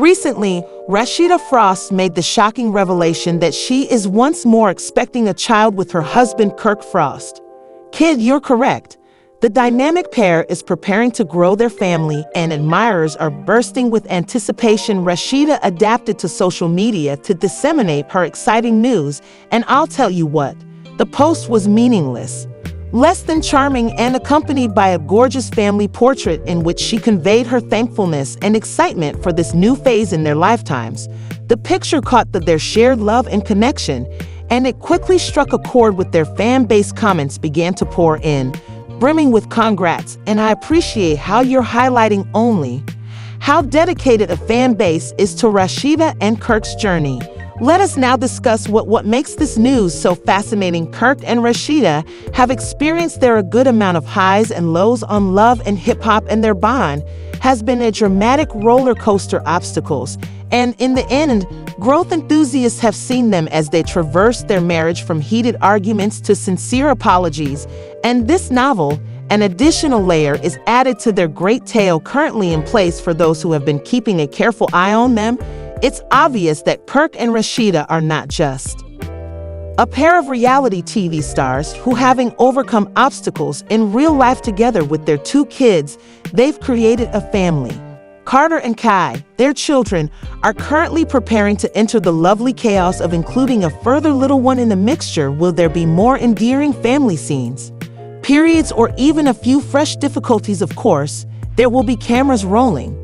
Recently, Rasheeda Frost made the shocking revelation that she is once more expecting a child with her husband, Kirk Frost. Kid, you're correct. The dynamic pair is preparing to grow their family, and admirers are bursting with anticipation. Rasheeda adapted to social media to disseminate her exciting news, and I'll tell you what, the post was meaningless. Less than charming and accompanied by a gorgeous family portrait in which she conveyed her thankfulness and excitement for this new phase in their lifetimes. The picture caught their shared love and connection, and it quickly struck a chord with their fan base. Comments began to pour in, brimming with congrats, and I appreciate how you're highlighting only how dedicated a fan base is to Rasheeda and Kirk's journey. Let us now discuss what makes this news so fascinating. Kirk and Rasheeda have experienced a good amount of highs and lows on love and hip-hop, and their bond has been a dramatic roller coaster obstacles. And in the end, growth enthusiasts have seen them as they traverse their marriage from heated arguments to sincere apologies. And this novel, an additional layer is added to their great tale currently in place. For those who have been keeping a careful eye on them, it's obvious that Kirk and Rasheeda are not just a pair of reality TV stars who, having overcome obstacles in real life together with their two kids, they've created a family. Karter and Ky, their children, are currently preparing to enter the lovely chaos of including a further little one in the mixture. Will there be more endearing family scenes, periods, or even a few fresh difficulties? Of course, there will be cameras rolling.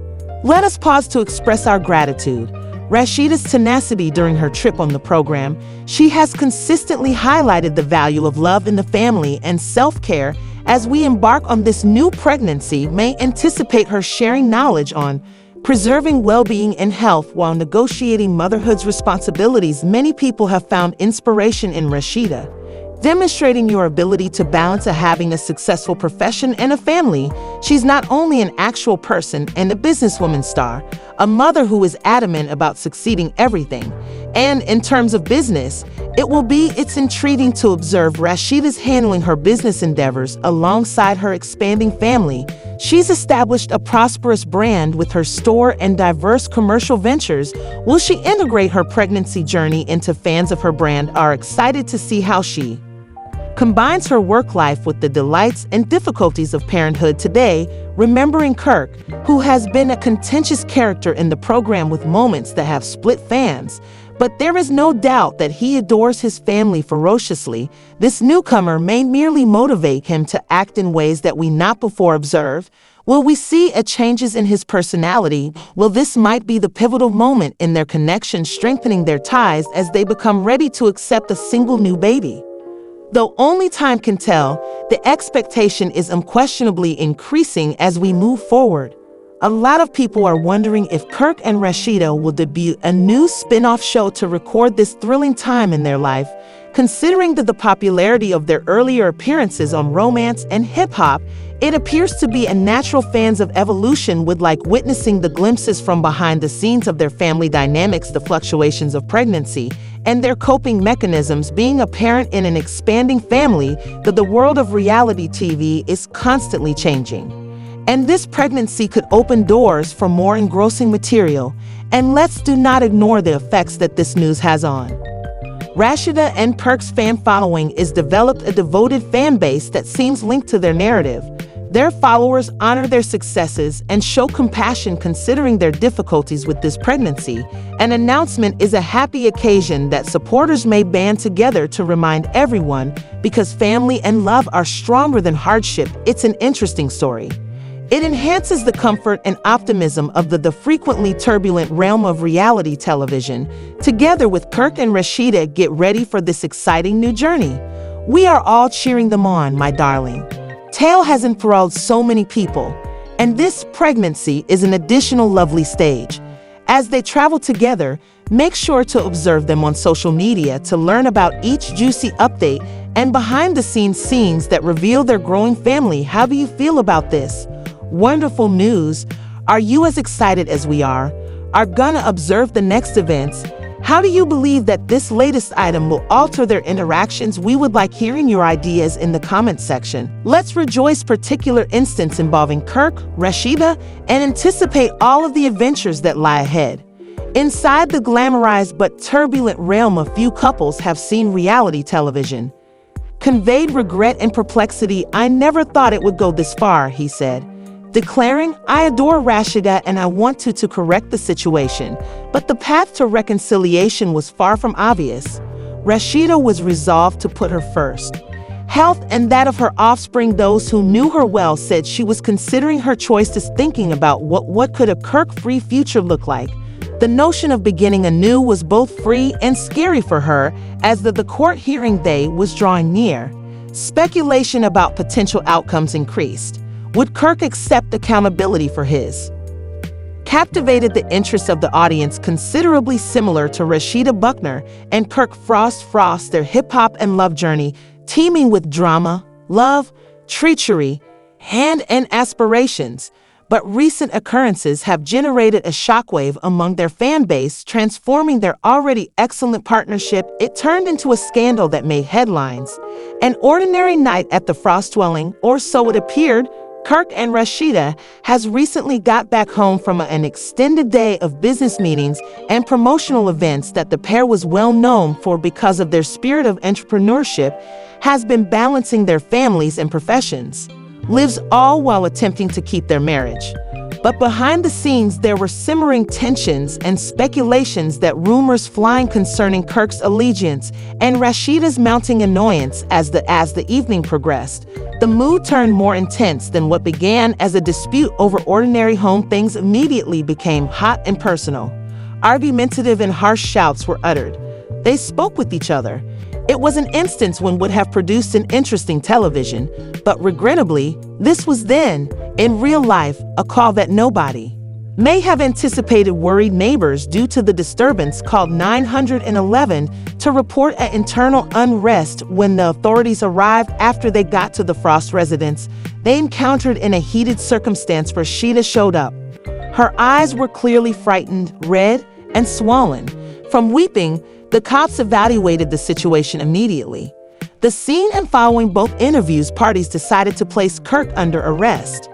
Let us pause to express our gratitude. Rasheeda's tenacity during her trip on the program, she has consistently highlighted the value of love in the family and self-care. As we embark on this new pregnancy, may anticipate her sharing knowledge on preserving well-being and health while negotiating motherhood's responsibilities. Many people have found inspiration in Rasheeda, demonstrating your ability to balance having a successful profession and a family. She's not only an actual person and a businesswoman star, a mother who is adamant about succeeding everything. And in terms of business, it's intriguing to observe Rasheeda's handling her business endeavors alongside her expanding family. She's established a prosperous brand with her store and diverse commercial ventures. Will she integrate her pregnancy journey into? Fans of her brand are excited to see how she combines her work life with the delights and difficulties of parenthood. Today, remembering Kirk, who has been a contentious character in the program with moments that have split fans, but there is no doubt that he adores his family ferociously. This newcomer may merely motivate him to act in ways that we not before observed. Will we see changes in his personality? Well, this might be the pivotal moment in their connection, strengthening their ties as they become ready to accept a single new baby. Though only time can tell, the expectation is unquestionably increasing as we move forward. A lot of people are wondering if Kirk and Rasheeda will debut a new spin-off show to record this thrilling time in their life. Considering the popularity of their earlier appearances on romance and hip-hop, it appears to be a natural. Fans of Evolution would like witnessing the glimpses from behind the scenes of their family dynamics, the fluctuations of pregnancy, and their coping mechanisms. Being a parent in an expanding family, the world of reality TV is constantly changing. And this pregnancy could open doors for more engrossing material. And let's do not ignore the effects that this news has on Rasheeda and Kirk's fan following. Is developed a devoted fan base that seems linked to their narrative. Their followers honor their successes and show compassion considering their difficulties with this pregnancy. An announcement is a happy occasion that supporters may band together to remind everyone, because family and love are stronger than hardship. It's an interesting story. It enhances the comfort and optimism of the frequently turbulent realm of reality television. Together with Kirk and Rasheeda, get ready for this exciting new journey. We are all cheering them on, my darling. Tale has enthralled so many people, and this pregnancy is an additional lovely stage. As they travel together, make sure to observe them on social media to learn about each juicy update and behind-the-scenes scenes that reveal their growing family. How do you feel about this wonderful news? Are you as excited as we are gonna observe the next events? How do you believe that this latest item will alter their interactions? We would like hearing your ideas in the comments section. Let's rejoice particular instance involving Kirk, Rasheeda, and anticipate all of the adventures that lie ahead. Inside the glamorized but turbulent realm of few couples have seen reality television. Conveyed regret and perplexity. "I never thought it would go this far," he said, declaring, "I adore Rasheeda and I want to correct the situation, but the path to reconciliation was far from obvious." Rasheeda was resolved to put her first health and that of her offspring. Those who knew her well said she was considering her choices, thinking about what could a Kirk-free future look like. The notion of beginning anew was both free and scary for her as the court hearing day was drawing near. Speculation about potential outcomes increased. Would Kirk accept accountability for his captivated the interest of the audience, considerably similar to Rasheeda Buckner and Kirk Frost, their hip-hop and love journey, teeming with drama, love, treachery, and aspirations. But recent occurrences have generated a shockwave among their fan base, transforming their already excellent partnership. It turned into a scandal that made headlines. An ordinary night at the Frost dwelling, or so it appeared. Kirk and Rasheeda has recently got back home from an extended day of business meetings and promotional events that the pair was well known for because of their spirit of entrepreneurship, has been balancing their families and professions, lives all while attempting to keep their marriage. But behind the scenes, there were simmering tensions and speculations that rumors flying concerning Kirk's allegiance and Rasheeda's mounting annoyance as the evening progressed. The mood turned more intense than what began as a dispute over ordinary home things immediately became hot and personal. Argumentative and harsh shouts were uttered. They spoke with each other. It was an instance one would have produced an interesting television, but regrettably, this was then, in real life, a call that nobody may have anticipated. Worried neighbors due to the disturbance called 911 to report an internal unrest. When the authorities arrived after they got to the Frost residence, they encountered in a heated circumstance. Rasheeda showed up. Her eyes were clearly frightened, red, and swollen. From weeping, the cops evaluated the situation immediately. The scene and following both interviews, parties decided to place Kirk under arrest.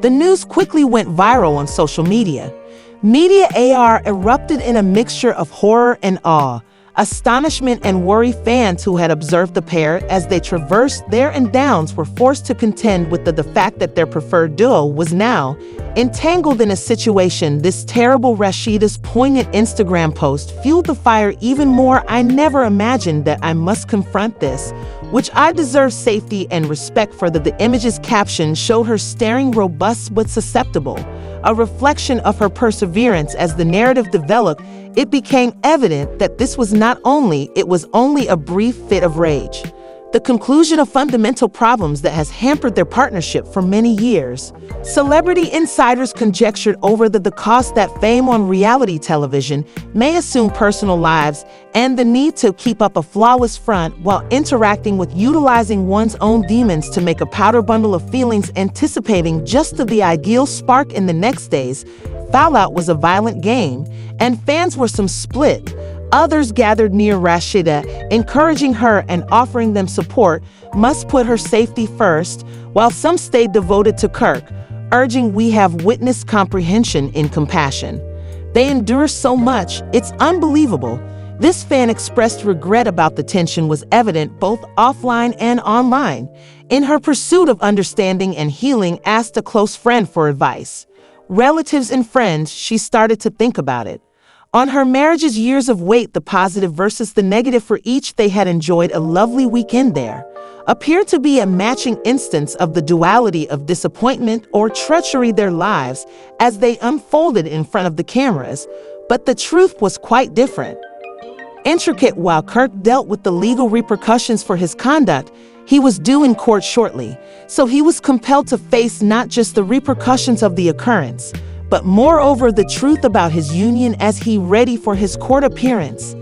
The news quickly went viral on social media. Media AR erupted in a mixture of horror and awe, astonishment and worry. Fans who had observed the pair as they traversed their and downs were forced to contend with the fact that their preferred duo was now entangled in a situation. This terrible. Rasheeda's poignant Instagram post fueled the fire even more. "I never imagined that I must confront this, which I deserve safety and respect for." The image's caption showed her staring, robust but susceptible, a reflection of her perseverance. As the narrative developed, it became evident that this was only a brief fit of rage, the conclusion of fundamental problems that has hampered their partnership for many years. Celebrity insiders conjectured over the cost that fame on reality television may assume personal lives and the need to keep up a flawless front while interacting with utilizing one's own demons to make a powder bundle of feelings, anticipating just the ideal spark. In the next days, Fallout was a violent game, and fans were some split. Others gathered near Rasheeda, encouraging her and offering them support. Must put her safety first, while some stayed devoted to Kirk, urging, "We have witnessed comprehension and compassion. They endure so much, it's unbelievable." This fan expressed regret about the tension was evident both offline and online. In her pursuit of understanding and healing, asked a close friend for advice. Relatives and friends, she started to think about it. On her marriage's years of weight, the positive versus the negative for each. They had enjoyed a lovely weekend there. Appeared to be a matching instance of the duality of disappointment or treachery their lives as they unfolded in front of the cameras. But the truth was quite different. Intricate. While Kirk dealt with the legal repercussions for his conduct, he was due in court shortly, so he was compelled to face not just the repercussions of the occurrence, but moreover the truth about his union as he ready for his court appearance.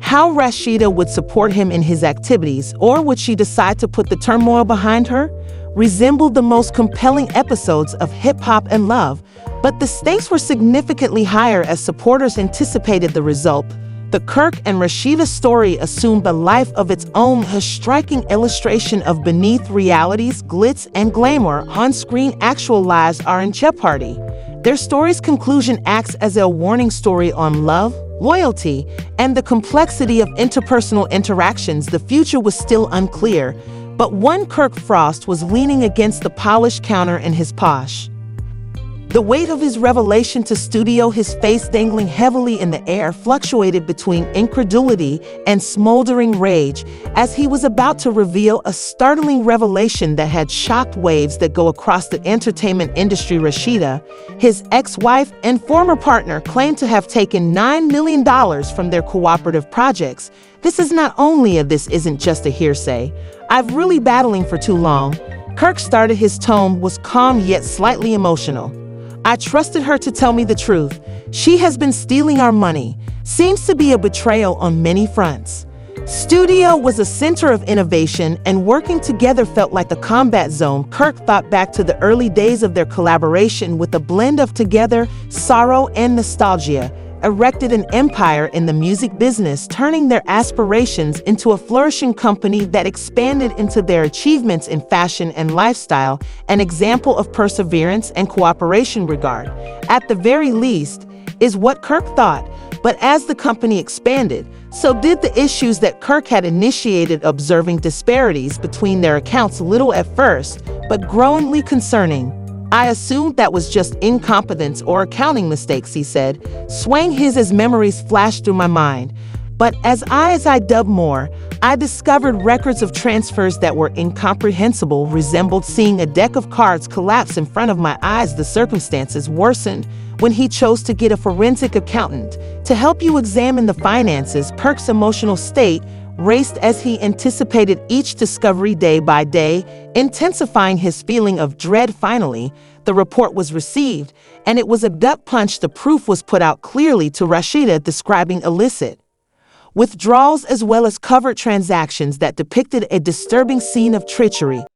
How Rasheeda would support him in his activities, or would she decide to put the turmoil behind her, resembled the most compelling episodes of hip-hop and love, but the stakes were significantly higher as supporters anticipated the result. The Kirk and Rasheeda story assumed a life of its own, a striking illustration of beneath reality's glitz and glamour on screen, actual lives are in jeopardy. Their story's conclusion acts as a warning story on love, loyalty, and the complexity of interpersonal interactions. The future was still unclear, but one Kirk Frost was leaning against the polished counter in his posh. The weight of his revelation to studio, his face dangling heavily in the air, fluctuated between incredulity and smoldering rage as he was about to reveal a startling revelation that had shocked waves that go across the entertainment industry. Rasheeda, his ex-wife and former partner, claimed to have taken $9 million from their cooperative projects. This isn't just a hearsay. I've really battling for too long. Kirk started. His tone was calm yet slightly emotional. I trusted her to tell me the truth. She has been stealing our money. Seems to be a betrayal on many fronts. Studio was a center of innovation, and working together felt like the combat zone. Kirk thought back to the early days of their collaboration with a blend of together, sorrow, and nostalgia, erected an empire in the music business, turning their aspirations into a flourishing company that expanded into their achievements in fashion and lifestyle, an example of perseverance and cooperation. Regard, at the very least, is what Kirk thought. But as the company expanded, so did the issues that Kirk had initiated, observing disparities between their accounts, little at first, but growingly concerning. I assumed that was just incompetence or accounting mistakes, he said, swaying his as memories flashed through my mind. But as I dug more, I discovered records of transfers that were incomprehensible, resembled seeing a deck of cards collapse in front of my eyes. The circumstances worsened when he chose to get a forensic accountant to help you examine the finances. Kirk's emotional state raced as he anticipated each discovery day by day, intensifying his feeling of dread. Finally, the report was received, and it was a gut punch. The proof was put out clearly to Rasheeda, describing illicit withdrawals as well as covert transactions that depicted a disturbing scene of treachery.